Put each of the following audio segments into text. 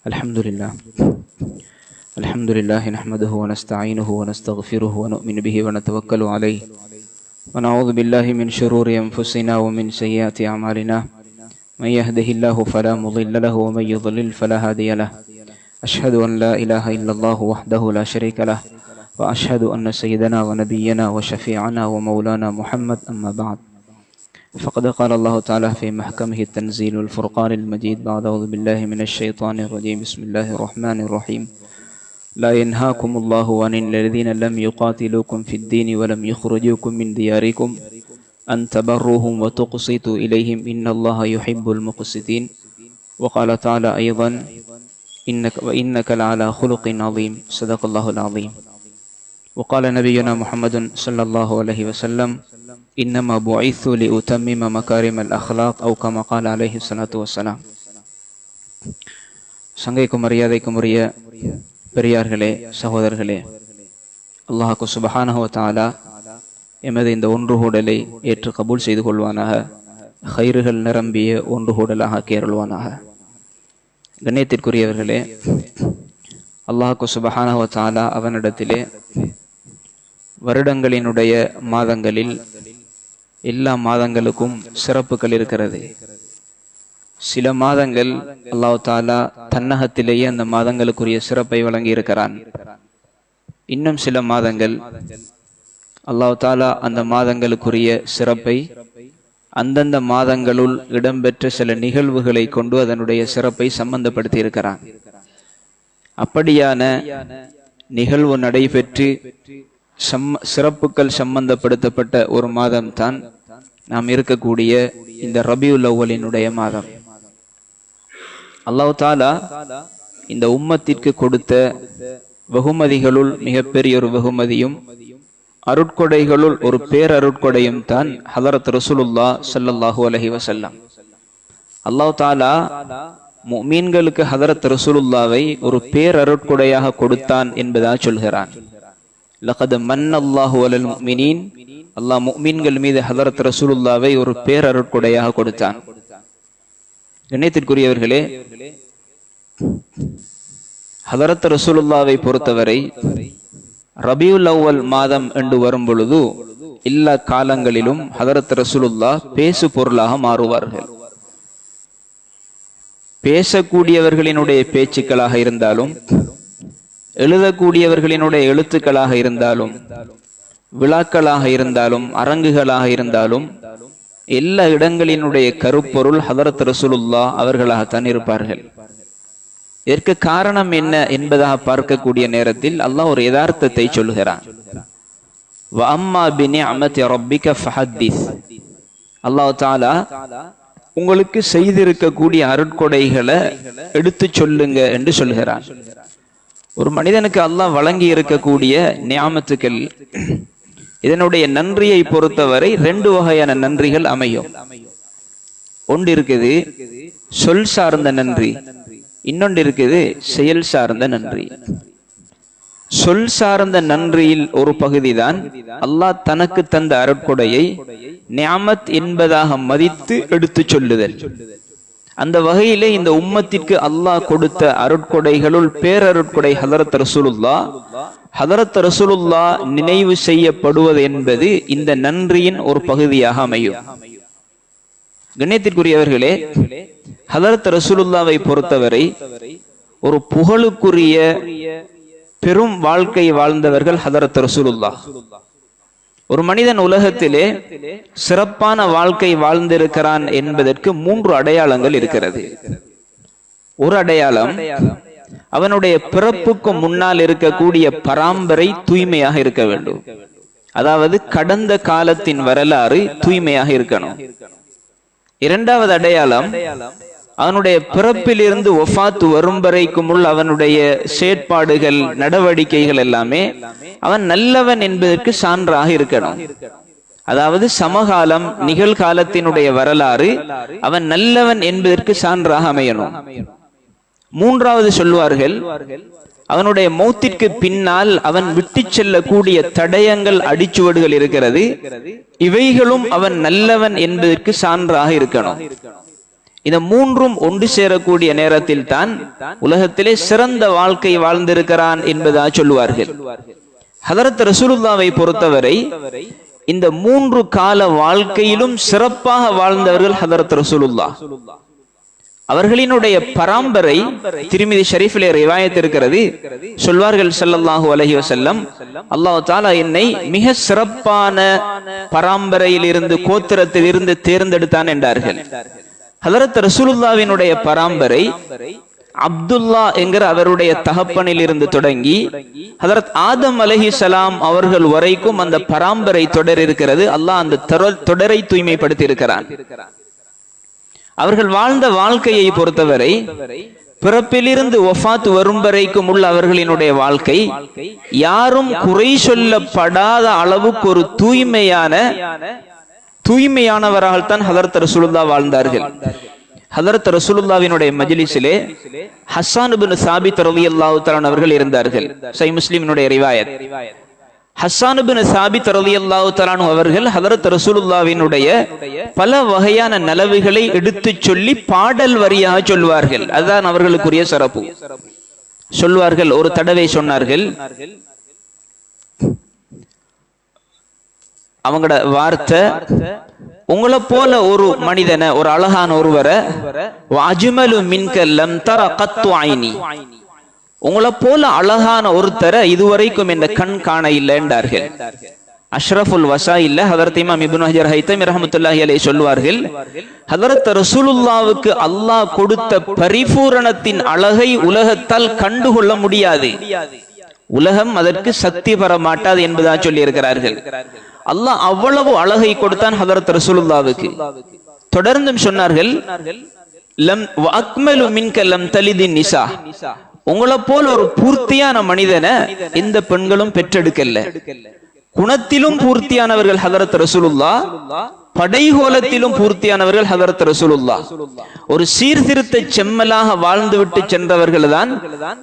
الحمد لله نحمده ونستعينه ونستغفره ونؤمن به ونتوكل عليه ونعوذ بالله من شرور أنفسنا ومن سيئات أعمالنا من يهده الله فلا مضل له ومن يضلل فلا هادي له أشهد أن لا إله إلا الله وحده لا شريك له وأشهد أن سيدنا ونبينا وشفيعنا ومولانا محمد أما بعد فقد قال الله تعالى في محكمه التنزيل الفرقان المجيد بعد أعوذ بالله من الشيطان الرجيم بسم الله الرحمن الرحيم لا ينهاكم الله عن الذين لم يقاتلوكم في الدين ولم يخرجوكم من دياركم أن تبروهم وتقسطوا إليهم إن الله يحب المقسطين وقال تعالى أيضا وإنك لعلى خلق عظيم صدق الله العظيم وقال نبينا محمد صلى الله عليه وسلم إنما بعثت لأتمم مكارم الأخلاق أو كما قال عليه الصلاة والسلام. சங்கைக்கும் மரியாதைக்கும் உரிய பெரியார்களே, சகோதரர்களே, அல்லாஹ் சுப்ஹானஹு வ தஆலா எமது இந்த ஒன்றுகூடலை ஏற்று கபூல் செய்து கொள்வானாக. ஹைறுகள் நிரம்பிய ஒன்றுகூடலாக கேரள்வானாக. கண்ணியத்திற்குரியவர்களே, அல்லாஹ் சுப்ஹானஹு வ தஆலா அவனிடத்திலே வருடங்களினுடைய மாதங்களில் எல்லா மாதங்களுக்கும் சிறப்புகள் இருக்கிறது. சில மாதங்கள் அல்லாஹ் தஆலா தன்னகத்திலேயே அந்த மாதங்களுக்குரிய சிறப்பை வழங்கி இருக்கிறான். இன்னும் சில மாதங்கள் அல்லாஹ் தஆலா அந்த மாதங்களுக்குரிய சிறப்பை அந்தந்த மாதங்களுள் இடம்பெற்ற சில நிகழ்வுகளை கொண்டு அதனுடைய சிறப்பை சம்பந்தப்படுத்தி இருக்கிறான். அப்படியான நிகழ்வு நடைபெற்று சிறப்புகள் சம்பந்தப்படுத்தப்பட்ட ஒரு மாதம் தான் நாம் இருக்கக்கூடிய இந்த ரபியுல் அவ்வலினுடைய மாதம். அல்லாஹ் தஆலா இந்த உம்மத்திற்கு கொடுத்த வெகுமதிகளுள் மிகப்பெரிய ஒரு வெகுமதியும் அருட்கொடைகளுள் ஒரு பேரருட்கொடையும் தான் ஹதரத் ரசூலுல்லாஹ் ஸல்லல்லாஹு அலைஹி வஸல்லம். அல்லாஹ் தஆலா முஃமின்களுக்கு ஹதரத் ரசூலுல்லாஹ்வை ஒரு பேரருட்கொடையாக கொடுத்தான் என்பதாக சொல்கிறான். லகத் மன்னல்லாஹு அலல் முஃமினீன், அல்லாஹ் முஃமின்கள் மீது ஹதரத் ரசூலுல்லாஹ்வை ஒரு பேரருட்கொடையாக கொடுத்தான். கண்ணியத்திற்குரியவர்களே, ஹதரத் ரசூலுல்லாஹ்வை பொறுத்தவரை ரபியுல் அவ்வல் மாதம் என்று வரும் பொழுது எல்லா காலங்களிலும் ஹதரத் ரசூலுல்லாஹ் பேசு பொருளாக மாறுவார்கள். பேசக்கூடியவர்களினுடைய பேச்சுக்களாக இருந்தாலும், எழுதக்கூடியவர்களினுடைய எழுத்துக்களாக இருந்தாலும், விழாக்களாக இருந்தாலும், அரங்குகளாக இருந்தாலும், எல்லா இடங்களினுடைய கருப்பொருள் ஹதரத் ரசூலுல்லாஹ் அவர்களாகத்தான் இருப்பார்கள். இதற்கு காரணம் என்ன என்பதாக பார்க்கக்கூடிய நேரத்தில் அல்லாஹ் ஒரு யதார்த்தத்தை சொல்கிறான். வ அம்மா பிநிஅமதி ரப்பிக ஃபஹத்திஸ். அல்லாஹ் தஆலா உங்களுக்கு செய்திருக்கக்கூடிய அருட்கொடைகளை எடுத்து சொல்லுங்க என்று சொல்கிறான். ஒரு மனிதனுக்கு அல்லாஹ் வழங்கி இருக்கக்கூடிய நியாமத்துக்கள், இதனுடைய நன்றியை பொறுத்தவரை ரெண்டு வகையான நன்றிகள் அமையும். ஒன்று இருக்குது சொல் சார்ந்த நன்றி, இன்னொன்று இருக்குது செயல் சார்ந்த நன்றி. சொல் சார்ந்த நன்றியில் ஒரு பகுதிதான் அல்லாஹ் தனக்கு தந்த அருட்கொடையை நியாமத் என்பதாக மதித்து எடுத்து சொல்லுதல். அந்த வகையிலே இந்த உம்மத்திற்கு அல்லாஹ் கொடுத்த அருட்கொடைகளுள் பேரருட்கொடை ஹதரத் ரசூலுல்லாஹ். ஹதரத் ரசூலுல்லாஹ் நினைவு செய்யப்படுவது என்பது இந்த நன்றியின் ஒரு பகுதியாக அமையும். கண்ணியத்திற்குரியவர்களே, ஹதரத் ரசூலுல்லாஹ்வை பொறுத்தவரை ஒரு புகழுக்குரிய பெரும் வாழ்க்கை வாழ்ந்தவர்கள் ஹதரத் ரசூலுல்லாஹ். ஒரு மனிதன் உலகத்திலே சிறப்பான வாழ்க்கை வாழ்ந்திருக்கிறான் என்பதற்கு 3 அடையாளங்கள் இருக்கிறது. ஒரு அடையாளம், அவனுடைய பிறப்புக்கு முன்னால் இருக்கக்கூடிய பரம்பரை தூய்மையாக இருக்க வேண்டும். அதாவது கடந்த காலத்தின் வரலாறு தூய்மையாக இருக்கணும். இரண்டாவது அடையாளம், அவனுடைய பிறப்பிலிருந்து வஃபாத் வரும் வரைக்கும் உள்ள அவனுடைய செயற்பாடுகள், நடவடிக்கைகள் எல்லாமே அவன் நல்லவன் என்பதற்கு சான்றாக இருக்கணும். அதாவது சமகாலம் நிகழ்காலத்தினுடைய வரலாறு அவன் நல்லவன் என்பதற்கு சான்றாக அமையணும். மூன்றாவது சொல்வார்கள், அவனுடைய மௌத்திற்கு பின்னால் அவன் விட்டு செல்லக்கூடிய தடயங்கள், அடிச்சுவடுகள் இருக்கிறது, இவைகளும் அவன் நல்லவன் என்பதற்கு சான்றாக இருக்கணும். இந்த மூன்றும் ஒன்று சேரக்கூடிய நேரத்தில் தான் உலகத்திலே சிறந்த வாழ்க்கை வாழ்ந்திருக்கிறான் என்பதா சொல்லுவார்கள். ஹதரத் ரசூலுல்லாவை பொறுத்தவரை இந்த 3 கால வாழ்க்கையிலும் சிறப்பாக வாழ்ந்தவர்கள் ஹதரத் ரசூலுல்லாஹ். அவர்களினுடைய பரம்பரை திருமிதி ஷரீஃபிலே ரிவாயத் இருக்கிறது. சொல்வார்கள் ஸல்லல்லாஹு அலைஹி வஸல்லம், அல்லாஹ் தஆலா என்னை மிக சிறப்பான பரம்பரையில் இருந்து, கோத்திரத்தில் இருந்து தேர்ந்தெடுத்தான் என்றார்கள். ஹதரத் ரசூலுல்லாவினுடைய பரம்பரை அப்துல்லா என்கிற அவருடைய தகப்பனில் இருந்து தொடங்கி ஹதரத் ஆதம் அலைஹிஸ்ஸலாம் அவர்கள் வரைக்கும் அந்த பரம்பரை தொடர் இருக்கிறது. அல்லாஹ் அந்த தொடரை தூய்மைப்படுத்தி இருக்கிறான். அவர்கள் வாழ்ந்த வாழ்க்கையை பொறுத்தவரை பிறப்பிலிருந்து வஃபாத் வரும் வரைக்கும் உள்ள அவர்களினுடைய வாழ்க்கை யாரும் குறை சொல்லப்படாத அளவுக்கு ஒரு தூய்மையானவரால் தான் ஹதரத் ரசூலுல்லாஹ் வாழ்ந்தார்கள். ஹதரத் ரசூலுல்லாஹ்வினுடைய மஜ்லிஸிலே ஹஸ்ஸான் இப்னு சாபித் ரலியல்லாஹு தஆலா அவர்கள் இருந்தார்கள். சஹீஹ் முஸ்லிமினுடைய ரிவாயத். ஹஸ்ஸான் இப்னு சாபித் ரலியல்லாஹு தஆலா அவர்கள் ஹதரத் ரசூலுல்லாஹ்வினுடைய பல வகையான நலவுகளை எடுத்துச் சொல்லி பாடல் வரியாக சொல்வார்கள். அதுதான் அவர்களுக்குரிய சிறப்பு. சொல்வார்கள், ஒரு தடவை சொன்னார்கள், அவங்களோட வார்த்தை, உங்களை போல ஒரு மனிதனை, ஒரு அழகான ஒருவரை, அஜ்மலு மின்க லம் தர கத்து ஐனி, உங்களை போல அழகான ஒருத்தரை இதுவரைக்கும் இந்த கண் காண இல்லை என்றார்கள். அஷ்ரஃபுல் வஸாயில்ல ஹதரத் இமாம் இப்னு ஹஜர் ஹைத்தமி ரஹ்மத்துல்லாஹி அலைஹி சொல்வார்கள், ஹதரத் ரசூலுல்லாஹ்வுக்கு அல்லாஹ் கொடுத்த பரிபூரணத்தின் அழகை உலகத்தால் கண்டுகொள்ள முடியாது, உலகம் அதற்கு சக்தி பெற மாட்டாது என்பதா சொல்லி இருக்கிறார்கள். அல்லாஹ் அவ்வளவு அழகை கொடுத்தான் ஹதரத் ரசூலுல்லாஹ்வுக்கு. தொடர்ந்தும் சொன்னார்கள், லம் வஅக்மலு மின்க லம் தலிதின் நிசா, உங்களை போல ஒரு பூர்த்தியான மனிதனை எந்த பெண்களும் பெற்றெடுக்கல. குணத்திலும் பூர்த்தியானவர்கள் ஹதரத் ரசூலுல்லாஹ், படைகோலத்திலும் பூர்த்தியானவர்கள் ஹதரத் ரசூலுல்லாஹ். ஒரு சீர்திருத்த செம்மலாக வாழ்ந்துவிட்டு சென்றவர்கள் தான்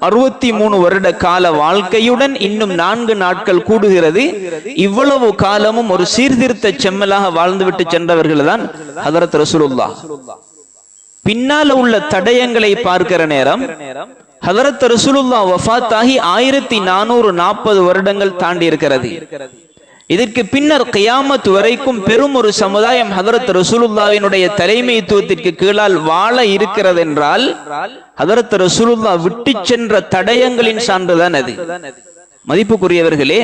63 வருட கால வாழ்க்கையுடன் இன்னும் 4 நாட்கள் கூடுகிறது. இவ்வளவு காலமும் ஒரு சீர்திருத்த செம்மலாக வாழ்ந்துவிட்டு சென்றவர்கள் தான் ஹதரத் ரசூலுல்லாஹ். பின்னால உள்ள தடயங்களை பார்க்கிற நேரம் ஹதரத் ரசூலுல்லாஹ் வஃபாத் ஆகி 1440 வருடங்கள் தாண்டி இருக்கிறது. இதற்கு பின்னர் கியாமத் வரைக்கும் பெரும் ஒரு சமுதாயம் ஹதரத் ரசூலுல்லாஹ்வினுடைய தலைமைத்துவத்திற்கு கீழால் வாழ இருக்கிறது என்றால் ஹதரத் ரசூலுல்லாஹ் விட்டு சென்ற தடயங்களின் சான்றுதான் அது. மதிப்புக்குரியவர்களே,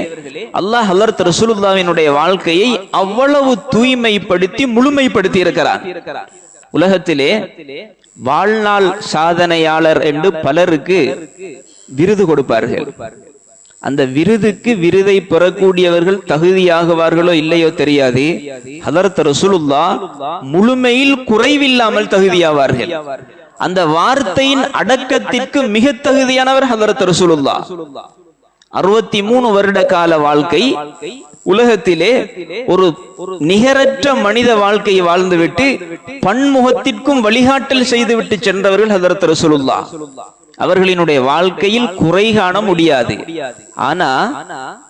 அல்லாஹ் ஹதரத் ரசூலுல்லாஹ்வினுடைய வாழ்க்கையை அவ்வளவு தூய்மைப்படுத்தி முழுமைப்படுத்தி இருக்கிறார். உலகத்திலே வாழ்நாள் சாதனையாளர் என்று பலருக்கு விருது கொடுப்பார்கள். அந்த விருதுக்கு விருதை பெறக்கூடியவர்கள் தகுதியாகுவார்களோ இல்லையோ தெரியாது. ஹதரத் ரசூலுல்லாஹ் முழுமையில் குறைவில்லாமல் தகுதியாவார்கள். அந்த வார்த்தையின் அடக்கத்திற்கு மிக தகுதியானவர் ஹதரத் ரசூலுல்லாஹ். 63 வருட கால வாழ்க்கை, உலகத்திலே ஒரு நிகரற்ற மனித வாழ்க்கையை வாழ்ந்துவிட்டு பன்முகத்திற்கும் வழிகாட்டல் செய்துவிட்டு சென்றவர்கள் ஹதரத் ரசூலுல்லாஹ். அவர்களினுடைய வாழ்க்கையில் குறை காண முடியாது. ஆனா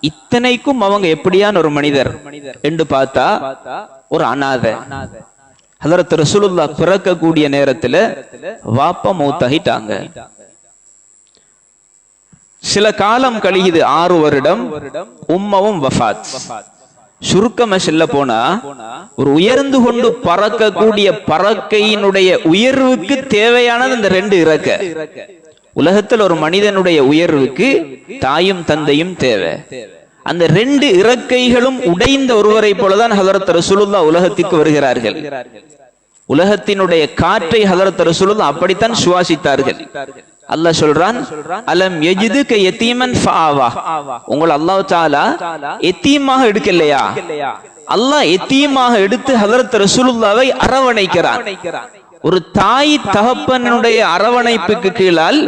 இத்தனைக்கும் அவங்க எப்படியான ஒரு மனிதர் என்று பார்த்தா ஒரு அநாதை. ஹதரத் ரசூலுல்லாஹ் பிறக்கக்கூடிய நேரத்துல வாப்பா மௌத்தாகிட்டாங்க. சில காலம் கழியுது, 6 வருடம். உம்மவும் வஃபாத். சுருக்கமா செல்ல போனா ஒரு உயர்ந்து கொண்டு பறக்கக்கூடிய பறக்கையினுடைய உயர்வுக்கு தேவையானது இந்த 2 இறக்க. உலகத்தில் ஒரு மனிதனுடைய உயர்வுக்கு தாயும் தந்தையும் தேவை. அந்த 2 இறக்கைகளும் உடைந்த ஒருவரை போலதான் ஹதரத் ரசூலுல்லாஹ் உலகத்திற்கு வருகிறார்கள். உலகத்தினுடைய காற்றை ஹதரத் ரசூலுல்லாஹ் அப்படித்தான் சுவாசித்தார்கள். அல்லாஹ் சொல்றான், அலம் யஜிதுக யதீமன் ஃபஆவா, உங்களை அல்லாஹ் தஆலா யதீமாக எடுக்கலையா? அல்லாஹ் யதீமாக எடுத்து ஹதரத் ரசூலுல்லாஹ்வை அரவணைக்கிறான். ஒரு தாய் தகப்பனுடைய அரவணைப்புக்கு கீழால்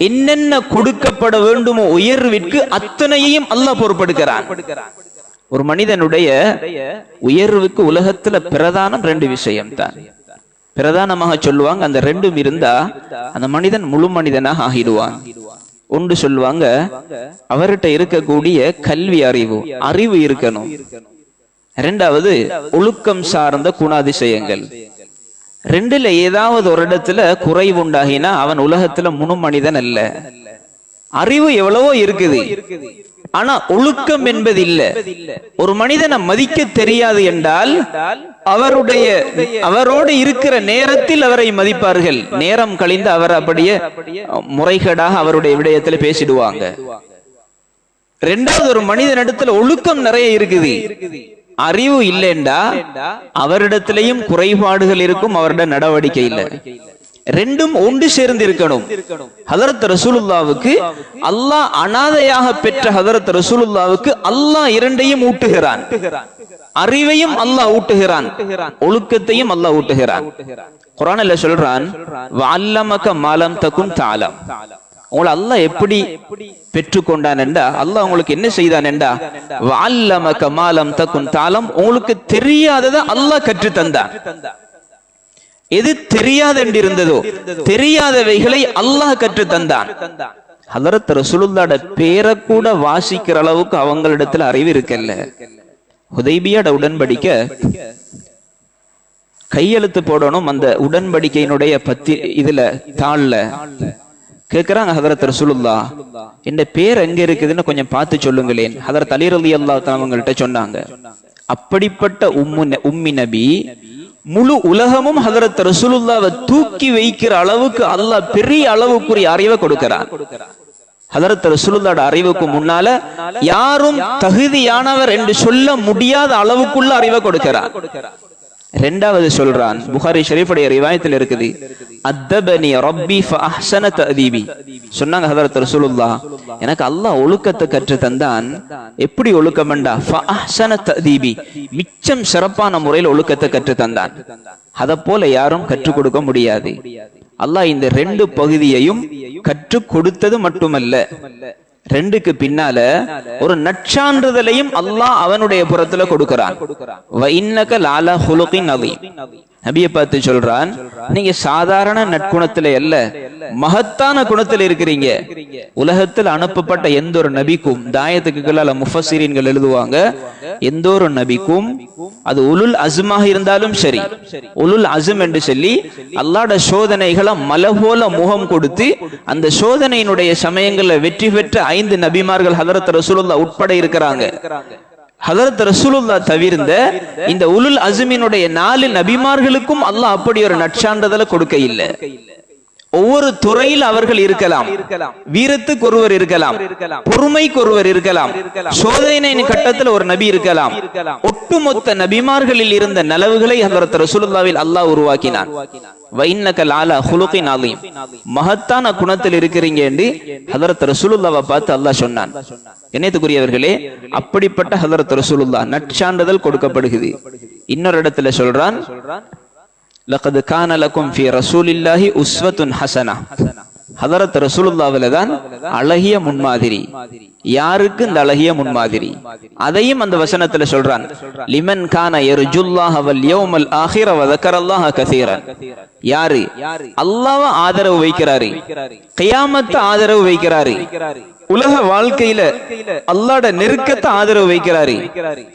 என்னென்ன கொடுக்கப்பட வேண்டுமோ உயர்விற்கு அத்தனையையும் அல்லாஹ் பொறுப்பெடுக்கிறான். ஒரு மனிதனுடைய உயர்வுக்கு உலகத்துல பிரதானம் 2 விஷயம் தான். பிரதானமாக சொல்லுவாங்க, அந்த 2ம் இருந்தா அந்த மனிதன் முழு மனிதனாக ஆகிடுவான். ஒன்று சொல்லுவாங்க, அவர்கிட்ட இருக்கக்கூடிய கல்வி அறிவு இருக்கணும். 2வது ஒழுக்கம் சார்ந்த குணாதிசயங்கள். ரெண்டுல ஏதாவது ஒரு இடத்துல குறைவு உண்டாகினா அவன் உலகத்துல முழு மனிதன் அல்ல. அறிவு எவ்வளவோ இருக்குது, ஆனா ஒழுக்கம் என்பது இல்ல. ஒரு மனிதனை மதிக்க தெரியாது என்றால் அவரோடு இருக்கிற நேரத்தில் அவரை மதிப்பார்கள், நேரம் கழிந்து அவர் அப்படியே முறைகேடாக அவருடைய விடயத்துல பேசிடுவாங்க. ரெண்டாவது, ஒரு மனிதனிடத்துல ஒழுக்கம் நிறைய இருக்குது, அறிவு இல்லைண்டா அவரிடத்திலையும் குறைபாடுகள் இருக்கும், அவருடைய நடவடிக்கை இல்லை. ரெண்டும் ஒன்று சேர்ந்து இருக்கணும். ஹதரத் ரசூலுல்லாவுக்கு அல்லாஹ் அனாதையாக பெற்ற ஹதரத் ரசூலுல்லாவுக்கு அல்லாஹ் இரண்டையும் ஊட்டுகிறான். அறிவையும் அல்லாஹ் ஊட்டுகிறான், ஒழுக்கத்தையும் அல்லாஹ் ஊட்டுகிறான். குர்ஆன்ல சொல்றான், வஅல்லமக மாலம் தகுன் தஅலம். உங்களை அல்லாஹ் எப்படி பெற்றுக்கொண்டான் என்றா, அல்லாஹ் உங்களுக்கு என்ன செய்தான் என்றா, வஅல்லமக மாலம் தகுன் தஅலம், உங்களுக்கு தெரியாததை அல்லாஹ் கற்று தந்தான். எது தெரியாது என்று இருந்ததோ தெரியாதவைகளை அல்லாஹ் கற்று தந்தான். ஹதரத் ரசூலுல்லாஹ்ட பேரை கூட வாசிக்கிற அளவுக்கு அவங்களிடத்துல அறிவு இருக்கல்ல. ஹுதைபியா உடன்படிக்கை கையெழுத்து போடணும், அந்த உடன்படிக்கையினுடைய இதுல தாள்ல கேட்கிறாங்க, ஹதரத் ரசூலுல்லாஹ் இந்த பேர் எங்க இருக்குதுன்னு கொஞ்சம் பார்த்து சொல்லுங்களேன். ஹதரத் அலி ரலியல்லாஹு தஆலா அவங்கள்ட்ட சொன்னாங்க. அப்படிப்பட்ட உம்மி நபி முழு உலகமும் ஹதரத் ரசூலுல்லாஹ்வை தூக்கி வைக்கிற அளவுக்கு அல்லாஹ் பெரிய அளவுக்குரிய அறிவை கொடுக்கிறான். ஹதரத் ரசூலுல்லாஹ்வோட அறிவுக்கு முன்னால யாரும் தகுதியானவர் என்று சொல்ல முடியாத அளவுக்குள்ள அறிவை கொடுக்கிறான். ரெண்டாவது சொல்றான், புகாரி ஷரீஃபுடைய ரிவாயத்தில் இருக்குது, அத்தபனி ரப்பி ஃபஅஹ்ஸன தஅதீபி. சொன்னாங்க ஹதரத் ரசூலுல்லாஹ், எனக்கு அல்லாஹ் ஒழுக்கத்தை கற்று தந்தான். எப்படி ஒழுக்கம் என்றா, ஃபஅஹ்ஸன தஅதீபி, மிச்சம் சிறப்பான முறையில் ஒழுக்கத்தை கற்று தந்தான். அத போல யாரும் கற்றுக் கொடுக்க முடியாது. அல்லாஹ் இந்த ரெண்டு பகுதியையும் கற்றுக் கொடுத்தது மட்டுமல்ல, ரெண்டுக்கு பின்னால ஒரு நற்சான்றிதழையும் அல்லாஹ் அவனுடைய புறத்துல கொடுக்கிறான். வ இன்னக லஅலா ஹுலுகின் அதீம். நபியை பார்த்து சொல்றான், நீங்க சாதாரண நற்குணத்துல அல்ல, மகத்தான குணத்தில் இருக்கிறீங்க. உலகத்தில் அனுப்பப்பட்ட எந்த ஒரு நபிக்கும், தாயத்துக்கு கீழால முஃபஸ்ஸிரீன்கள் எழுதுவாங்க, எந்த ஒரு நபிக்கும் அது உலுல் அஸ்மாக இருந்தாலும் சரி, உலுல் அஸ்ம் என்று சொல்லி அல்லாஹ்வுடைய சோதனைகளை மலை போல முகம் கொடுத்து அந்த சோதனையினுடைய சமயங்கள்ல வெற்றி பெற்ற 5 நபிமார்கள் ஹதரத் ரசூலுல்லாஹ் உட்பட இருக்கிறாங்க. ஹதரத் ரசூலுல்லாஹ் தவிர்ந்த இந்த உலுல் அஸ்மினுடைய 4 நபிமார்களுக்கும் அல்லாஹ் அப்படி ஒரு நற்சான்றிதழை கொடுக்க இல்லை. ஒவ்வொரு துறையில் அவர்கள் இருக்கலாம், வீரத்துக்கு ஒருவர் இருக்கலாம், பொறுமைக்கு ஒருவர் இருக்கலாம், சோதனை கட்டத்தில் ஒரு நபி இருக்கலாம். ஒட்டுமொத்த நபிமார்களில் இருந்த நலவுகளை ஹதரத் ரசூலுல்லாஹ்வில் அல்லாஹ் உருவாக்கினான். வ இன்னக லஅலா ஹுலுகின் அதீம், மகத்தான குணத்தில் இருக்கிறீங்க என்று ஹதரத் ரசூலுல்லாஹ்வை பார்த்து அல்லாஹ் சொன்னான். கண்ணியத்துக்குரியவர்களே, அப்படிப்பட்ட ஹதரத் ரசூலுல்லாஹ் நற்சான்றிதழ் கொடுக்கப்படுகிறது. இன்னொரு இடத்துல சொல்றான், லகத் கான லகும் ஃபீ ரசூலில்லாஹி உஸ்வத்துன் ஹஸனா. ஹதரத் ரசூலுல்லாஹ்வில தான் அழகிய முன்மாதிரி. யாருக்கு இந்த அழகிய முன்மாதிரி? அதையும் அந்த வசனத்துல சொல்றான், லிமன் கான யர்ஜுல்லாஹ வல் யௌமல் ஆகிர வ ذكرல்லாஹ கஸீரன். யாரு அல்லாஹ்வை ஆதரவு வைக்கிறாரு, கியாமத்தை ஆதரவு வைக்கிறாரு, உலக வாழ்க்கையில அல்லாஹ்வோட நெருக்கத்தை ஆதரவு வைக்கிறாரு,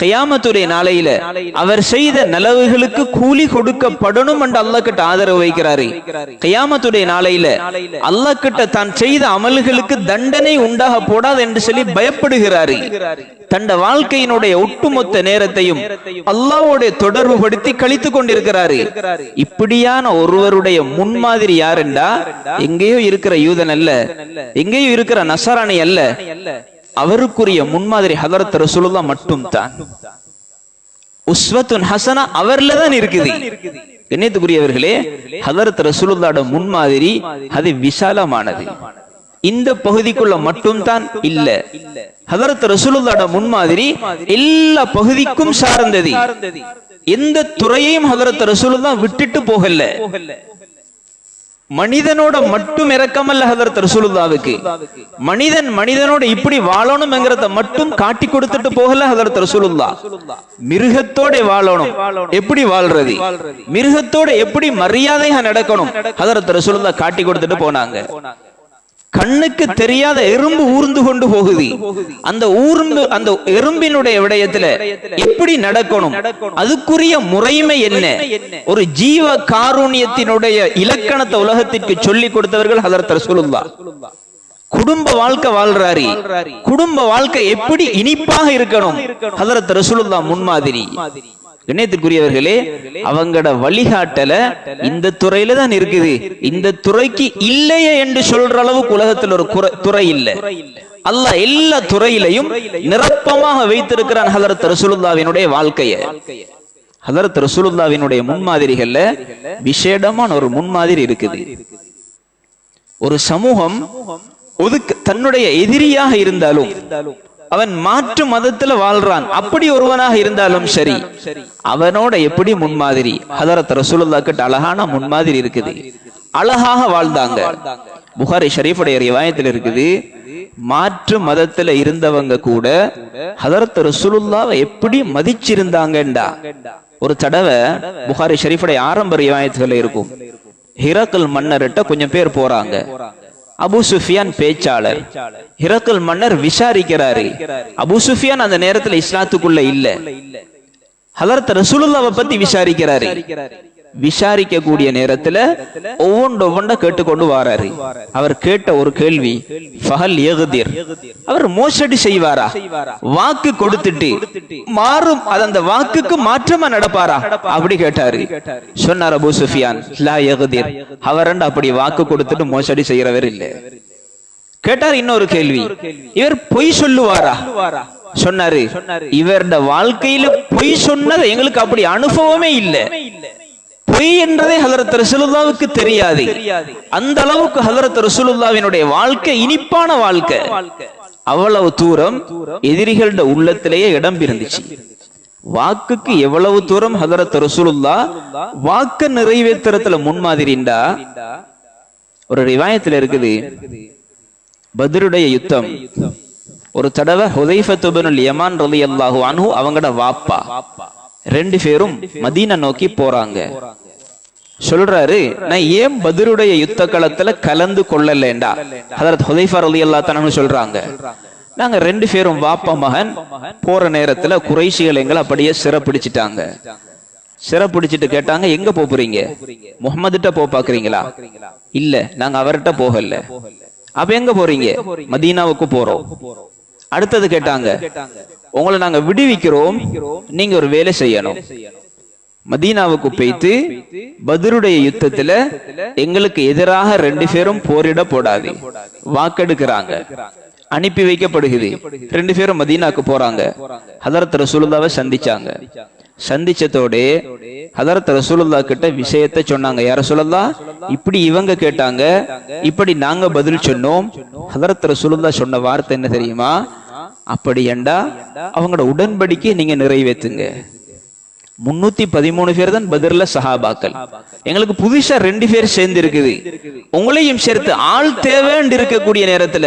கியாமத்துடைய நாளையில அவர் செய்த நலவுகளுக்கு கூலி கொடுக்கப்படணும் என்று அல்லாஹ் கிட்ட ஆதரவு வைக்கிறாரு, கியாமத்துடைய நாளையில அல்லாஹ் கிட்ட தான் செய்த அமல்களுக்கு தண்டனை உண்டாக போடாது என்று சொல்லி பயப்படுகிறாரு. தன் வாழ்க்கையினுடைய ஒட்டுமொத்த நேரத்தையும் அல்லாஹ்வோட தொடர்பு படுத்தி கழித்துக் கொண்டிருக்கிறாரு. இப்படியான ஒருவருடைய முன்மாதிரி யார் என்றா, எங்கேயோ இருக்கிற யூதன் அல்ல, எங்கேயோ இருக்கிற நசராணி அல்ல, அவருக்குரிய முன்மாதிரி ஹதரத் ரசூலுல்லாஹ் மட்டும் தான். உஸ்வத்துன் ஹஸனா அவர்ல தான் இருக்குது. கண்ணியத்துக்குரியவர்களே, ஹதரத் ரசூலுல்லாஹ்வோட முன்மாதிரி அது விசாலமானது, இந்த பகுதிக்குள்ள மட்டும் தான் இல்ல. ஹதரத் ரசூலுல்லாஹ்வோட முன்மாதிரி எல்லா பகுதிக்கும் சார்ந்தது. எந்த துறையையும் ஹதரத் ரசூலுல்லாஹ் விட்டுட்டு போகல. மனிதனோட மட்டும் இரக்கமல்ல ஹதரத் ரசூலுல்லாஹ்வுக்கு, மனிதனோட இப்படி வாழணும் என்கிறத மட்டும் காட்டி கொடுத்துட்டு போகல ஹதரத் ரசூலுல்லாஹ். மிருகத்தோட வாழணும், எப்படி வாழ்றது, மிருகத்தோட எப்படி மரியாதையா நடக்கணும், ஹதரத் ரசூலுல்லாஹ் காட்டி கொடுத்துட்டு போனாங்க. கண்ணுக்கு தெரியாத எறும்பு ஊர்ந்து கொண்டு போகுது. அந்த எறும்பினுடைய விடயத்துல எப்படி நடக்கணும், அதுக்குரிய முறைமை என்ன, ஒரு ஜீவ காருண்யத்தினுடைய இலக்கணத்தை உலகத்திற்கு சொல்லி கொடுத்தவர்கள் ஹதரத் ரசூலுல்லாஹ். குடும்ப வாழ்க்கை வாழ்றாரு, குடும்ப வாழ்க்கை எப்படி இனிப்பாக இருக்கணும், ஹதரத் ரசூலுல்லாஹ் முன்மாதிரி. இணையத்திற்குரியவர்களே, அவங்களோட வழிகாட்டல இந்த துறையில தான் இருக்குது. இந்த துறைக்கு இல்லையே என்று சொல்ற அளவுக்கு உலகத்தில் ஒரு துறை இல்லை. அல்லாஹ் எல்லா துறையிலையும் நிரப்பமாக வைத்திருக்கிறான் ஹதரத் ரசூலுல்லாஹ்வினுடைய வாழ்க்கையை. ஹதரத் ரசூலுல்லாஹ்வினுடைய முன்மாதிரிகள்ல விசேடமான ஒரு முன்மாதிரி இருக்குது. ஒரு சமூகம் தன்னுடைய எதிரியாக இருந்தாலும், அவன் மாற்று மதத்துல வாழ்றான், அப்படி ஒருவனாக இருந்தாலும் சரி, அவனோட எப்படி முன்மாதிரி, ஹதரத் ரசூலுல்லாஹ் கிட்ட அழகான முன்மாதிரி இருக்குது. அழகாக வாழ்ந்தாங்க. புகாரி ஷரீஃபுடைய ரிவாயத்தில் இருக்குது, மாற்று மதத்துல இருந்தவங்க கூட ஹதரத் ரசூலுல்லாஹ்வை எப்படி மதிச்சிருந்தாங்கண்டா. ஒரு தடவை புகாரி ஷரீஃபுடைய ஆரம்ப ரிவாயத்துகள் இருக்கும். ஹிரக்கல் மன்னர்கிட்ட கொஞ்சம் பேர் போறாங்க. அபு சுஃபியான் பேச்சாளர். ஹிரக்கல் மன்னர் விசாரிக்கிறாரு. அபு சுஃபியான் அந்த நேரத்துல இஸ்லாத்துக்குள்ள இல்ல. ஹதரத் ரசூலுல்லாஹ்வை பத்தி விசாரிக்கிறாரு. விசாரிக்க கூடிய நேரத்துல ஒவ்வொன்றை கேட்டுக்கொண்டு வாராரு. அவர் கேட்ட ஒரு கேள்வி, ஃபஹல் யக்திர், அவர் மோசடி செய்வாரா, வாக்கு கொடுத்துட்டு மாறும் அந்த வாக்குக்கு மாற்றமா நடப்பாரா அப்படி கேட்டாரு. சொன்னார் அபூ சுஃபியான், லா யக்திர், அவர் அப்படி வாக்கு கொடுத்துட்டு மோசடி செய்யறவர் இல்ல. கேட்டார் இன்னொரு கேள்வி, இவர் பொய் சொல்லுவாரா? சொன்னாரு, இவருடைய வாழ்க்கையில பொய் சொன்னது எங்களுக்கு அப்படி அனுபவமே இல்லை. பொய் என்றதே ஹதரத் ரசூலுல்லாஹ்வுக்கு தெரியாது. அந்த அளவுக்கு ஹதரத் ரசூலுல்லாஹ்வினுடைய வாழ்க்கை இனிப்பான வாழ்க்கை. அவ்வளவு தூரம் எதிரிகளோட உள்ளத்திலேயே இடம் பிறந்துச்சு. வாக்குக்கு எவ்வளவு தூரம் ஹதரத் ரசூலுல்லாஹ் வாக்கு நிறைவேற்றுறதுல முன்மாதிரிண்டா. ஒரு ரிவாயத்துல இருக்குது, பத்ருடைய யுத்தம் ஒரு தடவை ஹுதைஃபத்து இப்னுல் யமான் ரலியல்லாஹு அன்ஹு அவங்களோட வாப்பா ரெண்டு பேரும் மதீனா நோக்கி போறாங்க. சொல்றாரு, நான் ஏன் பத்ருடைய யுத்த களத்துல கலந்து கொள்ளலேண்டா. ஹதரத் ஹுதைஃபா ரலியல்லாஹு அன்ஹு சொல்றாங்க, நாங்க ரெண்டு பேரும் வாப்பா மகன் போற நேரத்துல குறைஷிகள் எங்களை அப்படியே சிறப்பிடிச்சிட்டாங்க. சிறப்பிடிச்சிட்டு கேட்டாங்க, எங்க போறீங்க, முஹம்மதுட்ட பாக்குறீங்களா? இல்ல, நாங்க அவர்கிட்ட போகல. அப்ப எங்க போறீங்க? மதீனாவுக்கு போறோம். அடுத்தது கேட்டாங்க, உங்களை நாங்க விடுவிக்கிறோம், நீங்க ஒரு வேலை செய்யணும். மதீனாவுக்கு போய்த்து பத்ருடைய யுத்தத்துல எங்களுக்கு எதிராக ரெண்டு பேரும் போரிட போடாது வாக்கெடுக்கிறாங்க. அனுப்பி வைக்கப்படுகிறது. ரெண்டு பேரும் மதீனாக்கு போறாங்க. ஹதரத் ரசூலுல்லாஹ்வை சந்திச்சாங்க. சந்திச்சதோட ஹதரத் ரசூலுல்லாஹ் கிட்ட விஷயத்தை சொன்னாங்க. யா ரசூலுல்லாஹ், இப்படி இவங்க கேட்டாங்க, இப்படி நாங்க பதில் சொன்னோம். ஹதரத் ரசூலுல்லாஹ் சொன்ன வார்த்தை என்ன தெரியுமா? அப்படி ஏண்டா அவங்களோட உடன்படிக்கை நீங்க நிறைவேற்றுங்க. 313 பேர் தான் பத்ர்ல சஹாபாக்கள். எங்களுக்கு புதுசா 2 பேர் சேர்ந்து இருக்குது. உங்களையும் சேர்த்து ஆள் தேவைன்னு இருக்கக்கூடிய நேரத்துல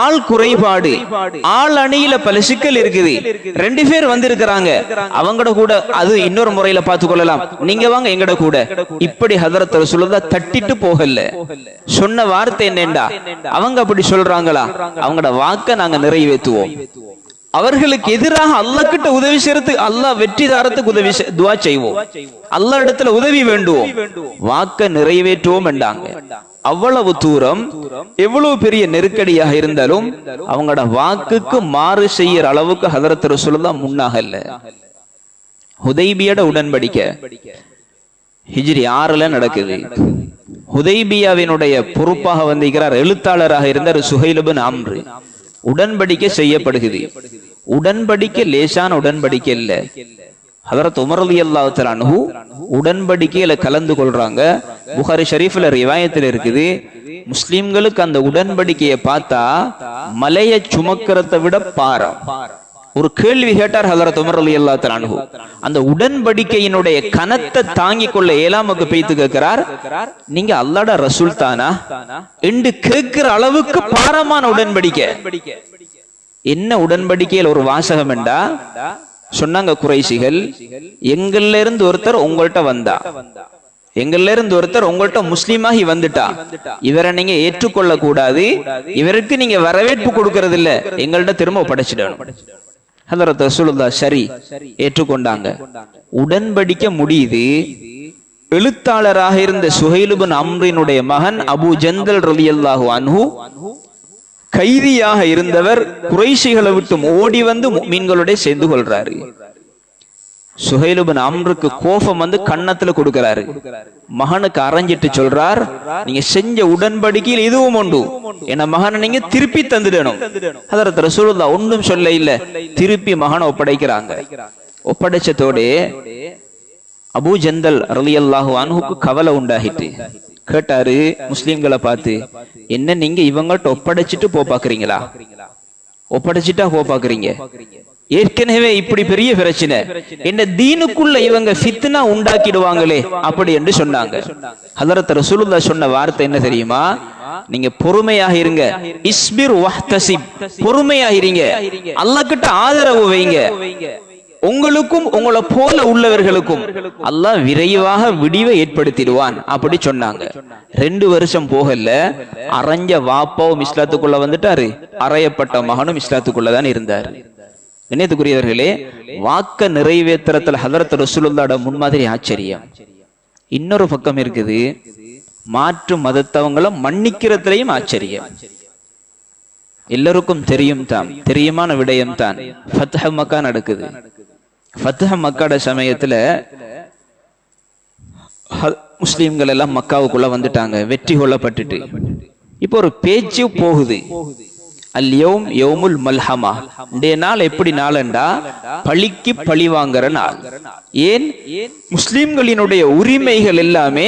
ஆள் குறைபாடு, ஆள் அணியில பல சிக்கல் இருக்குது. 2 பேர் வந்திருக்கிறாங்க, அவங்கட கூட அது இன்னொரு முறையில பார்த்து கொள்ளலாம், நீங்க வாங்க எங்கட கூட. இப்படி ஹதரத் ரசூலுல்லாஹ் தட்டிட்டு போகல. சொன்ன வார்த்தை என்னண்டா, அவங்க அப்படி சொல்றாங்களா, அவங்களோட வாக்க நாங்க நிறைவேற்றுவோம். அவர்களுக்கு எதிராக அல்லாஹ் கிட்ட உதவி செய்யறது, அல்லாஹ் வெற்றி தாரத்துக்கு உதவி துஆ செய்வோம், அல்லாஹ் இடத்துல உதவி வேண்டுவோம், வாக்க நிறைவேற்றுவோம் என்றாங்க. அவ்வளவு தூரம் எவ்வளவு பெரிய நெருக்கடியாக இருந்தாலும் அவங்களோட வாக்குக்கு மாறு செய்யற அளவுக்கு ஹதரத் ரசூலுல்லாஹ் முன்னாகல. ஹுதைபியோட உடன்படிக்கை ஹிஜ்ரி 6ல நடக்குது. ஹுதைபியாவினுடைய பொறுப்பாக வந்திருக்கிறார், எழுத்தாளராக இருந்தார் சுஹைல் இப்னு அம்ர். உடன்படிக்கை செய்யப்படுகிறது. உடன்படிக்கை லேசான உடன்படிக்கை இல்ல. ஹதரத் உமர் ரலியல்லாஹு தஆலா அன்ஹு உடன்படிக்கையில கலந்து கொள்றாங்க. புகாரி ஷரீஃப்ல ரிவாயத்தில் இருக்குது, முஸ்லிம்களுக்கு அந்த உடன்படிக்கையை பார்த்தா மலையை சுமக்கிறதை விட பாரம். ஒரு கேள்வி கேட்டார் ஹதரத் உமர் ரலியல்லாஹு தஆலா அன்ஹு. அந்த உடன்படிக்கையினுடைய கனத்தை தாங்கிக் கொள்ள ஏலாமுக்கு பேய்த்து கேட்கிறார், நீங்க அல்லாஹ்ட ரசூல் தானா என்று கேட்கிற அளவுக்கு பாரமான உடன்படிக்கை. என்ன உடன்படிக்கையில் ஒரு வாசகம் என்றா சொன்னாங்க, குறைஷிகள் எங்கள்ல இருந்து ஒருத்தர் உங்கள்கிட்ட வந்தா எங்கள்ல இருந்து ஒருத்தர் உங்கள்கிட்ட முஸ்லீமாகி வந்துட்டா, இவரை நீங்க ஏற்றுக்கொள்ள கூடாது, இவருக்கு நீங்க வரவேற்பு கொடுக்கறது இல்ல, எங்கள்கிட்ட திரும்ப ஒப்படைச்சிடணும். ஹதரத் ரசூலுல்லாஹ் சரி ஏற்றுக்கொண்டாங்க. உடன்படிக்க முடியுது. எழுத்தாளராக இருந்த சுஹைல் இப்னு அம்ரினுடைய மகன் அபூ ஜந்தல் ரலியல்லாஹு அன்ஹு கைதியாக இருந்தவர் குறைஷிகளை விட்டு ஓடி வந்து முஃமின்களோட சேர்ந்து கொள்றாரு. சுஹைல் இப்னு அம்ருக்கு கோபம் வந்து கன்னத்துல கொடுக்கிறாரு. மகனுக்கு அரைஞ்சிட்டு சொல்றார், நீங்க செஞ்ச உடன்படிக்கையில் இதுவும் உண்டு, என்ன மகனை நீங்க திருப்பி தந்துடணும். ஹதரத் ரசூலுல்லாஹ் ஒன்றும் சொல்ல இல்ல, திருப்பி மகனை ஒப்படைக்கிறாங்க. ஒப்படைச்சதோட அபூ ஜந்தல் ரலியல்லாஹு அன்ஹுக்கு கவலை உண்டாகிட்டு கேட்டாரு முஸ்லிம்களை பார்த்து, என்ன நீங்க இவங்கள்ட்ட ஒப்படைச்சிட்டு போ பாக்குறீங்களா? ஒப்படைச்சிட்டா போ பாக்குறீங்க? ஏற்கனவே இப்படி பெரிய பிரச்சனை, என்ன தீனுக்குள்ள இவங்க ஃபித்னா உண்டாக்கிடுவாங்களே அப்படி என்று சொன்னாங்க. ஹதரத் ரசூலுல்லாஹ் சொன்ன வார்த்தை என்ன தெரியுமா? நீங்க பொறுமையாக இருங்க, இஸ்பிர் வஹ்தசிப், பொறுமையாக இருங்க, அல்லாஹ் கிட்ட ஆதரவு வைங்க, உங்களுக்கும் உங்களை போல உள்ளவர்களுக்கும் அல்லாஹ் விரைவாக விடிவை ஏற்படுத்திடுவான் அப்படி சொன்னாங்க. 2 வருஷம் போகல, அரைஞ்ச வாப்பாவும் இஸ்லாத்துக்குள்ள வந்துட்டாரு, அறையப்பட்ட மகனும் இஸ்லாத்துக்குள்ளதான் இருந்தாரு. இணையத்துக்குரியவர்களே, வாக்க நிறைவேற்றத்தில் ஹதரத் ரசூலுல்லாஹ்வோட முன்மாதிரி ஆச்சரியம். இன்னொரு பக்கம் இருக்குது, மாற்று மதத்தவங்களை மன்னிக்கிறதுலையும் ஆச்சரியம். எல்லாருக்கும் தெரியும் தான், தெரியுமான விடயம் தான், ஃபத்ஹ் மக்கா நடக்குது. ஃபத்ஹ் மக்காட சமயத்துல முஸ்லிம்கள் எல்லாம் மக்காவுக்குள்ள வந்துட்டாங்க, வெற்றி கொள்ளப்பட்டுட்டு. இப்போ ஒரு பேச்சு போகுது, அல்யௌம் யௌமுல் மல்ஹமா, இந்த நாள் எப்படி நாளண்டா பழிக்கு பழி வாங்குற நாள். ஏன்? முஸ்லிம்களினுடைய உரிமைகள் எல்லாமே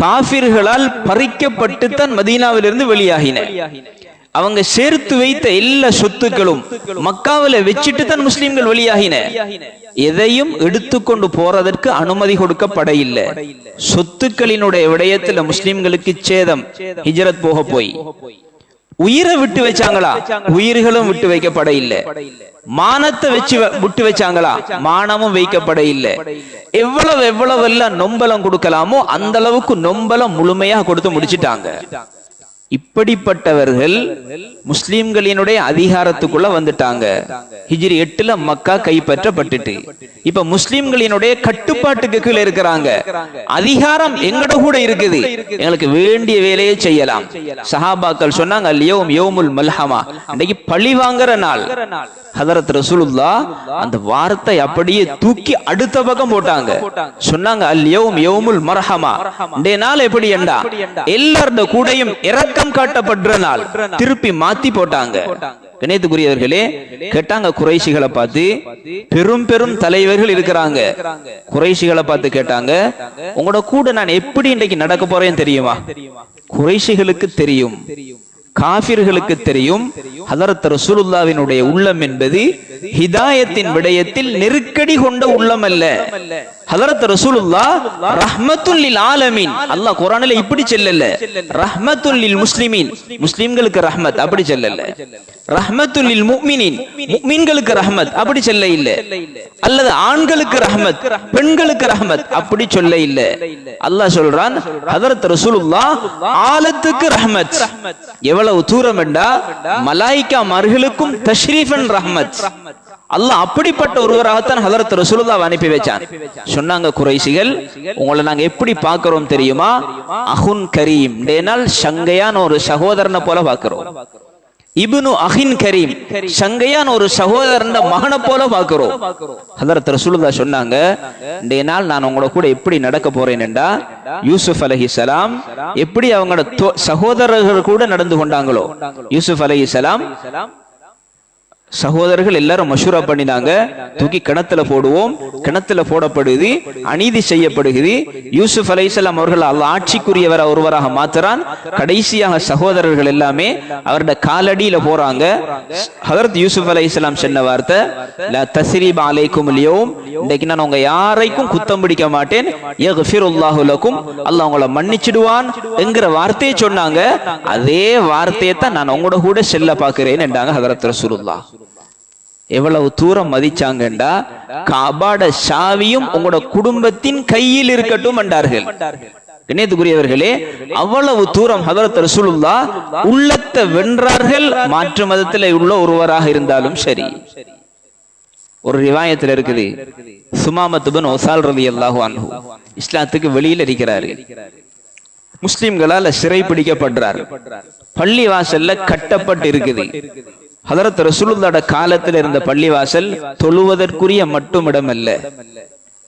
காஃபிர்களால் பறிக்கப்பட்டு தான் மதீனாவிலிருந்து வெளியாகின. அவங்க சேர்த்து வைத்த எல்லா சொத்துக்களும் மக்காவில வச்சுட்டு தான் முஸ்லிம்கள் வெளியாகின. எதையும் எடுத்துக்கொண்டு போறதற்கு அனுமதி கொடுக்கப்பட இல்லை. சொத்துக்களினுடைய விடயத்துல முஸ்லிம்களுக்கு சேதம். ஹிஜ்ரத் போக போய் உயிரை விட்டு வச்சாங்களா? உயிர்களும் விட்டு வைக்கப்பட இல்லை. மானத்தை வச்சு விட்டு வச்சாங்களா? மானமும் வைக்கப்பட இல்லை. எவ்வளவு எல்லாம் நொம்பலம் கொடுக்கலாமோ அந்த அளவுக்கு நொம்பலம் முழுமையாக கொடுத்து முடிச்சிட்டாங்க. இப்படிப்பட்டவர்கள் முஸ்லிம்களினுடைய அதிகாரத்துக்குள்ள வந்துட்டாங்க. ஹிஜ்ரி 8ல மக்கா கைப்பற்றப்பட்டுட்டு இப்ப முஸ்லிம்களினுடைய கட்டுப்பாட்டுக்கு கீழே இருக்கிறாங்க. அதிகாரம் எங்கட கூட இருக்குது, எங்களுக்கு வேண்டிய வேலையை செய்யலாம். சஹாபாக்கள் சொன்னாங்க, அல்யௌம் யௌமுல் மல்ஹமா, இன்னைக்கு பழி வாங்குற நாள். ஹதரத் ரசூலுல்லாஹ் அந்த வார்த்தை அப்படியே தூக்கி அடுத்த பக்கம் போட்டாங்க. சொன்னாங்க, அல்யௌம் யௌமுல் மர்ஹமா, இந்த நாள் எப்படி என்றா எல்லாரோட கூடயும் இரக்கம் காட்டப்படுற நாள். திருப்பி மாத்தி போட்டாங்க. கணேத்துக்குரியவர்களே, கேட்டாங்க குறைஷிகளை பார்த்து, பெரும் பெரும் தலைவர்கள் இருக்கிறாங்க. குறைஷிகளை பார்த்து கேட்டாங்க, உங்களோட கூட நான் எப்படி இன்றைக்கு நடக்க போறேன் தெரியுமா? குறைஷிகளுக்கு தெரியும், காஃபிர்களுக்கு தெரியும், ஹதரத் ரசூலுல்லாஹ்வினுடைய உள்ளம் என்பது ஹிதாயத்தின் விடயத்தில் நெருக்கடி கொண்ட உள்ளம் அல்ல. ஹதரத் ரசூலுல்லாஹ் ரஹ்மத்துல் லில் ஆலமீன், அல்லாஹ் குர்ஆனில் இப்படி சொல்லல, ரஹ்மத்துல் லில் முஸ்லிமீன், முஸ்லிம்களுக்கு ரஹ்மத் அப்படி சொல்லல. ரஹ்மத்துல் லில் முஃமினீன், முஃமின்களுக்கு ரஹ்மத் அப்படி சொல்ல இல்ல. அல்லது ஆண்களுக்கு ரஹ்மத், பெண்களுக்கு ரஹ்மத் அப்படி சொல்ல இல்ல. அல்லாஹ் சொல்றான், ஹதரத் ரசூலுல்லாஹ் ஆலத்துக்கு ரஹ்மத். எவ்வளவு தூரம் என்றா மலாயிகா மார்களுக்கும் தஷ்ரீஃபன் ரஹ்மத். அல்லாஹ் அப்படிப்பட்ட ஒருவராகத்தான் ஹதரத் ரசூலுல்லாஹ் அனுப்பி வச்சான். சொன்னாங்க குறைஷிகள், உங்களை நாங்க எப்படி பார்க்கிறோம் தெரியுமா? அஹுன் கரீம், டேனால் சங்கையான ஒரு சகோதரனை போல பார்க்கிறோம். இப்னு அஹின் கரீம், சங்கையான ஒரு சகோதரன் மகனை போல பார்க்கிறோம். ஹதரத் ரசூலுல்லாஹ் சொன்னாங்க, இன்றைய நாள் நான் உங்களோட கூட எப்படி நடக்க போறேன் என்றா, யூசுப் அலைஹிஸ்ஸலாம் எப்படி அவங்களோட சகோதரர்கள் கூட நடந்து கொண்டாங்களோ, யூசுப் அலைஹிஸ்ஸலாம் சகோதரர்கள் எல்லாரும் மஷூரா பண்ணினாங்க, தூக்கி கிணத்துல போடுவோம், கிணத்துல போடப்படுது, அநீதி செய்யப்படுகிறது. யூசுப் அலைஹிஸ்ஸலாம் அவர்கள் அல்லாஹ் ஆட்சிக்குரியவர ஒருவராக மாத்துறான். கடைசியாக சகோதரர்கள் எல்லாமே அவருடைய காலடியில போறாங்க. ஹதரத் யூசுப் அலைஹிஸ்ஸலாம் சொன்ன வார்த்தை, லா தஸ்ரீப அலைக்குமுல் யௌம், இன்னைக்கு நான் உங்க யாரைக்கும் குத்தம் பிடிக்க மாட்டேன், யக்ஃபிருல்லாஹு லக்கும், அல்லாஹ் உங்களை மன்னிச்சிடுவான் என்கிற வார்த்தையை சொன்னாங்க. அதே வார்த்தையை தான் நான் உங்களோட கூட செல்ல பார்க்கிறேன் என்றாங்க ஹதரத் ரசூலுல்லாஹ். எவ்வளவு தூரம் மதிச்சாங்கண்டா காபாட சாவியும் உங்களோட குடும்பத்தின் கையில் இருக்கட்டும் என்றார்கள். கண்ணியத்துக்குரியவர்களே, அவ்வளவு தூரம் ஹதரத் ரசூலுல்லாஹ் உள்ளத்தை வென்றார்கள். மாற்று மதத்தில் உள்ள ஒருவராக இருந்தாலும் சரி. ஒரு ரிவாயத்தில் இருக்குது, சுமாமத் பின் உசால் ரலியல்லாஹு அன்ஹு இஸ்லாத்துக்கு வெளியில் இருக்கிறாரு. முஸ்லிம்களால் சிறை பிடிக்கப்படுறார். பள்ளி வாசல்ல கட்டப்பட்டு இருக்குது. ஹதரத் ரசூலுல்லாஹ்வோட காலத்தில் இருந்த பள்ளிவாசல் தொழுவதற்குரிய மட்டும் இடமல்ல.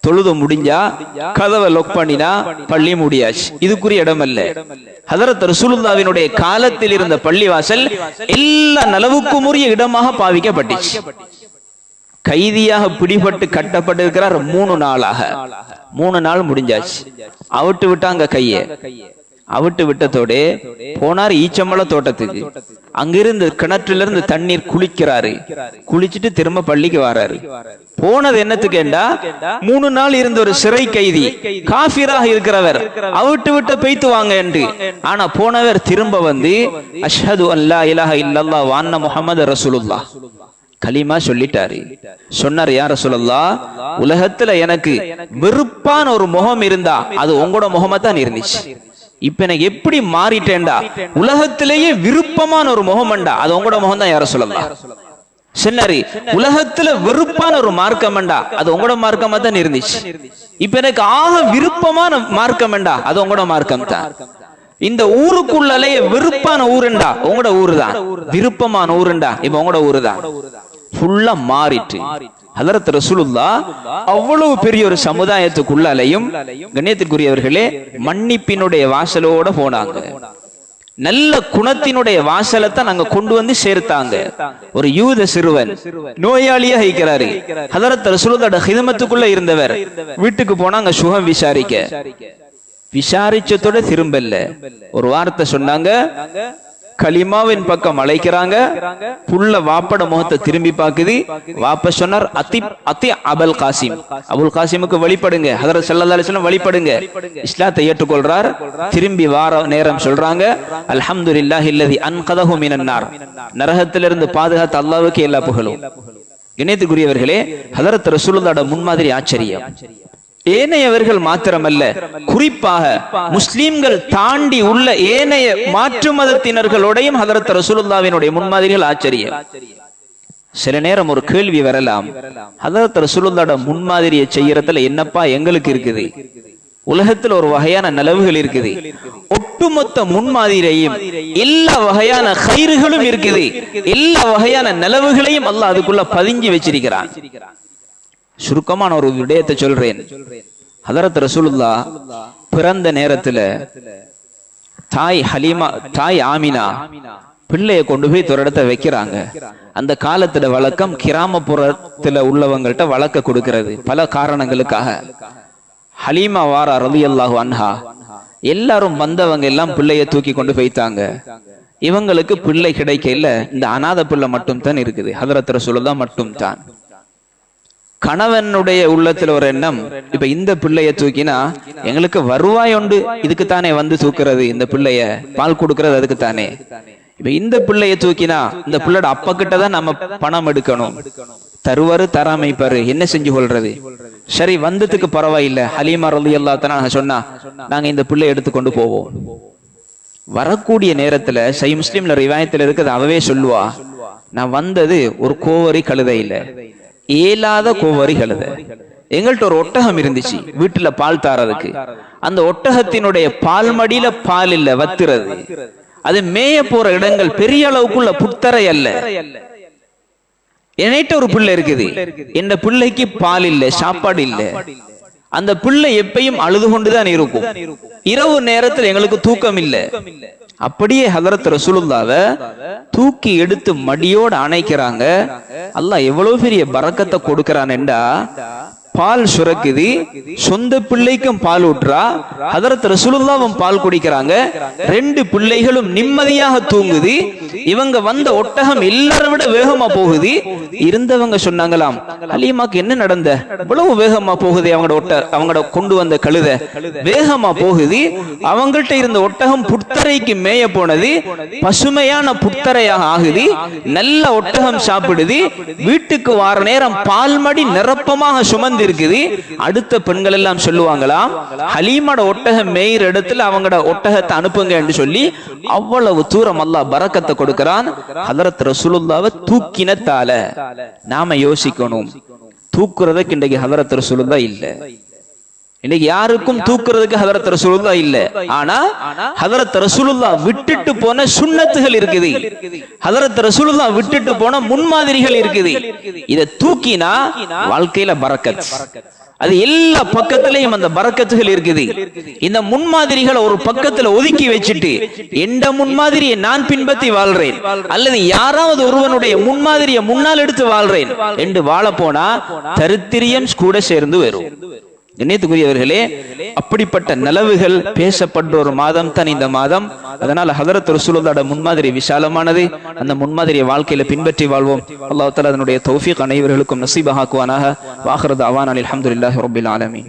தொழுது முடிஞ்சா கதவை லொக் பண்ணினா பள்ளி முடியாச்சு, இதுக்குரிய இடம் அல்ல. ஹதரத் ரசூலுல்லாஹ்வினுடைய காலத்தில் இருந்த பள்ளிவாசல் எல்லா நலவுக்கும் உரிய இடமாக பாவிக்கப்பட்டுச்சு. கைதியாக பிடிபட்டு கட்டப்பட்டிருக்கிறார் 3 நாளாக. 3 நாள் முடிஞ்சாச்சு. அவிட்டு விட்டாங்க கைய. அவிட்டு விட்டதோட போனார் ஈச்சம்பழ தோட்டத்துக்கு. அங்கிருந்து கிணற்றிலிருந்து தண்ணீர் குளிக்கிறாரு. குளிச்சுட்டு திரும்ப பள்ளிக்கு வராரு. போனது என்னத்துக்கேண்டா, 3 நாள் இருந்த ஒரு சிறை கைதி, காஃபிராக இருக்கிறவர், அவிட்டு விட்டு பெய்த்து வாங்க என்று. ஆனா போனவர் திரும்ப வந்து அஷ்ஹது அல்லா இலாஹ இல்லல்லாஹ் வ அன்ன முஹம்மது ரசூலுல்லாஹ் கலிமா சொல்லிட்டாரு. சொன்னார், யா ரசூலல்லாஹ், உலகத்துல எனக்கு வெறுப்பான ஒரு முகம் இருந்தா அது உங்களோட முகமா தான் இருந்துச்சு. இப்ப எனக்கு எப்படி மாறிட்டேன்டா, உலகத்திலேயே விருப்பமான ஒரு முகம்டா அது உங்களோட முகம் தான், யா ரசூலல்லாஹ். சொன்னாரு, உலகத்துல வெறுப்பான ஒரு மார்க்கம்டா அது உங்களோட மார்க்கமா தான் இருந்துச்சு. இப்ப எனக்கு ஆக விருப்பமான மார்க்கம்டா அது உங்களோட மார்க்கம் தான். இந்த ஊருக்குள்ளே வெறுப்பான ஊருண்டா உங்களோட ஊரு தான், விருப்பமான ஊருண்டா இப்ப உங்களோட ஊரு தான். ஃபுல்லா மாறிட்டு ஹதரத் ரசூலுல்லாஹ் அவ்வளவு பெரிய ஒரு சமுதாயத்துக்குள்ளாலையும் கண்ணியத்திற்குரியவர்களே மன்னிப்பினுடைய வாசலோட போனாங்க. நல்ல குணத்தினுடைய வாசலத்தை நாங்க கொண்டு வந்து சேர்த்தாங்க. ஒரு யூத சிறுவன் நோயாளியா இருக்கிறாரு. ஹதரத் ரசூலுல்லாஹ்வோட ஹிதமத்துக்குள்ள இருந்தவர் வீட்டுக்கு போனாங்க சுகம் விசாரிக்க. விசாரிச்சதோட திரும்பல. ஒரு வார்த்தை சொன்னாங்க, கலிமாவின் பக்கம் அழைக்கிறாங்க. புள்ள வாப்பட முகத்தை திரும்பி பாக்குது. வாப்ப சொன்னார், அத்தி அபுல் காசிம், அபுல் காசிமுக்கு வழிபடுங்க, ஹதரத் ஸல்லல்லாஹு அலைஹி வஸல்லம் வழிபடுங்க. இஸ்லாத்தை ஏற்றுக்கொள்றார். திரும்பி வார நேரம் சொல்றாங்க, அல்ஹம்துலில்லாஹி அல்லதி அன்கதஹு மினன் நார், நரகத்திலிருந்து பாதுகாத்த அல்லாஹ்வுக்கு எல்லா புகழும். இணையத்துக்குரியவர்களே, ஹதரத் ரசூலுல்லாஹ்வோட முன்மாதிரி ஆச்சரியம். ஏனையவர்கள் மாத்திரமல்ல, குறிப்பாக முஸ்லிம்கள் தாண்டி உள்ள ஏனைய மாற்று மதத்தினர்களோடையும் ஹதரத் ரசூலுல்லாஹ்வினுடைய முன்மாதிரிகள் ஆச்சரியம். சில நேரம் ஒரு கேள்வி வரலாம், ஹதரத் ரசூலுல்லாஹ்வோட முன்மாதிரியை செய்யறதுல என்னப்பா எங்களுக்கு இருக்குது? உலகத்தில் ஒரு வகையான நலவுகள் இருக்குது, ஒட்டுமொத்த முன்மாதிரியும் எல்லா வகையான கைறுகளும் இருக்குது, எல்லா வகையான நலவுகளையும் அல்லாஹ் அதுக்குள்ள பதிஞ்சு வச்சிருக்கிறான். சுருக்கமான ஒரு விடயத்தை சொல்றேன். ஹதரத் ரசூலுல்லாஹ் பிறந்த நேரத்துல தாய் ஆமினா பிள்ளைய கொண்டு போய் ஒரு இடத்த வைக்கிறாங்க. அந்த காலத்துல வழக்கம் கிராமப்புறத்துல உள்ளவங்கள்ட்ட வழக்க கொடுக்கிறது பல காரணங்களுக்காக. ஹலீமா வாரா ரலியல்லாஹு அன்ஹா, எல்லாரும் வந்தவங்க எல்லாம் பிள்ளைய தூக்கி கொண்டு போய்த்தாங்க. இவங்களுக்கு பிள்ளை கிடைக்கல. இந்த அநாத பிள்ளை மட்டும் தான் இருக்குது, ஹதரத் ரசூலுல்லாஹ் மட்டும் தான். கணவனுடைய உள்ளத்துல ஒரு எண்ணம், இப்ப இந்த பிள்ளைய தூக்கினா எங்களுக்கு வருவாய் உண்டு, இதுக்குத்தானே வந்து தூக்குறது, இந்த பிள்ளைய பால் கொடுக்கறது அதுக்குத்தானே. இப்ப இந்த பிள்ளைய தூக்கினா இந்த பிள்ளையோட அப்பா கிட்டதான் நம்ம பணம் எடுக்கணும், தருவாரு தராமைப்பாரு, என்ன செஞ்சு கொள்றது? சரி, வந்ததுக்கு பரவாயில்லை. ஹலீமா ரலியல்லாஹு அன்ஹா சொன்னா, நாங்க இந்த பிள்ளை எடுத்துக்கொண்டு போவோம். வரக்கூடிய நேரத்துல சஹீஹ் முஸ்லிம்ல ரிவாயத்துல இருக்குது, அவவே சொல்லுவா, நான் வந்தது ஒரு கோவரி கழுதை இல்ல, ஏலாத கோவரி கழுதை. எங்கள்கிட்ட ஒரு ஒட்டகம் இருந்துச்சு வீட்டுல பால் தாரதுக்கு. அந்த ஒட்டகத்தினுடைய பால் மடியில பால் இல்ல, வத்துறது. அது மேய போற இடங்கள் பெரிய அளவுக்குள்ள புத்தரை அல்ல. என்கிட்ட ஒரு பிள்ளை இருக்குது, இந்த பிள்ளைக்கு பால் இல்ல, சாப்பாடு இல்ல. அந்த பிள்ளை எப்பயும் அழுது கொண்டுதான் இருக்கும். இரவு நேரத்தில் எங்களுக்கு தூக்கம் இல்ல. அப்படியே ஹதரத் ரசூலுல்லாஹ்வை தூக்கி எடுத்து மடியோடு அணைக்கிறாங்க. அல்லாஹ் எவ்வளவு பெரிய பரக்கத்தை கொடுக்கிறான்டா, பால் சுரக்குது, சொந்த பிள்ளைக்கும் பால் ஊற்றா, ஹதரத் ரசூலுல்லாஹ்வும் பால் குடிக்கிறாங்க, 2 பிள்ளைகளும் நிம்மதியாக தூங்குது. இவங்க வந்த ஒட்டகம் எல்லாரை விட வேகமா போகுது. இருந்தவங்க சொன்னாங்களாம், ஹலீமாக்கு என்ன நடந்த, இவ்வளவு வேகமா போகுது, அவங்களோட கொண்டு வந்த கழுத வேகமா போகுது. அவங்கள்ட்ட இருந்த ஒட்டகம் புத்தரைக்கு மேய போனது, பசுமையான புத்தரையாக ஆகுது, நல்ல ஒட்டகம் சாப்பிடுது. வீட்டுக்கு வார நேரம் பால் மடி நிரப்பமாக சுமந்து இருக்குது. அடுத்த பெண்கள் எல்லாம் சொல்லுவாங்களாம், ஹலீமாட ஒட்டகம் மேயிற இடத்துல அவங்களோட ஒட்டகத்தை அனுப்புங்க என்று சொல்லி அவ்வளவு தூரம் அல்லாஹ் பரக்கத்தை கொடுக்கிறான். ஹதரத் ரசூலுல்லாஹ்வை தூக்கினதால நாம யோசிக்கணும், தூக்குறதுக்கு இன்றைக்கு ஹதரத் ரசூலுல்லாஹ் இல்ல. இன்னைக்கு யாருக்கும் தூக்குறதுக்கு ஹதரத் ரசூலுல்லாஹ் இல்ல. ஆனா ஹதரத் ரசூலுல்லாஹ் விட்டுட்டு போன சுன்னத்துகள் இருக்குது, ஹதரத் ரசூலுல்லாஹ் விட்டுட்டு போன முன்மாதிரிகள் இருக்குது. இத தூக்கினா வாழ்க்கையில பரக்கத், அது எல்லா பக்கத்திலையும் அந்த பரக்கத்துகள் இருக்குது. இந்த முன்மாதிரிகளை ஒரு பக்கத்துல ஒதுக்கி வச்சுட்டு எந்த முன்மாதிரியை நான் பின்பற்றி வாழ்றேன் அல்லது யாராவது ஒருவனுடைய முன்மாதிரியை முன்னால் எடுத்து வாழ்றேன் என்று வாழ போனா தரித்திரியம் கூட சேர்ந்து வரும். கண்ணியத்துக்குரியவர்களே, அப்படிப்பட்ட நலவுகள் பேசப்பட்ட ஒரு மாதம் தான் இந்த மாதம். அதனால ஹதரத் ரசூலுல்லாஹ்வோட முன்மாதிரி விசாலமானது. அந்த முன்மாதிரியை வாழ்க்கையில பின்பற்றி வாழ்வோம். அல்லாஹ் தஆலா அதனுடைய தௌஃபீக் அனைவர்களுக்கும் நசீபாக்குவானாக. வ ஆகிரு தஅவானா அல்ஹம்துலில்லாஹி ரப்பில் ஆலமீன்.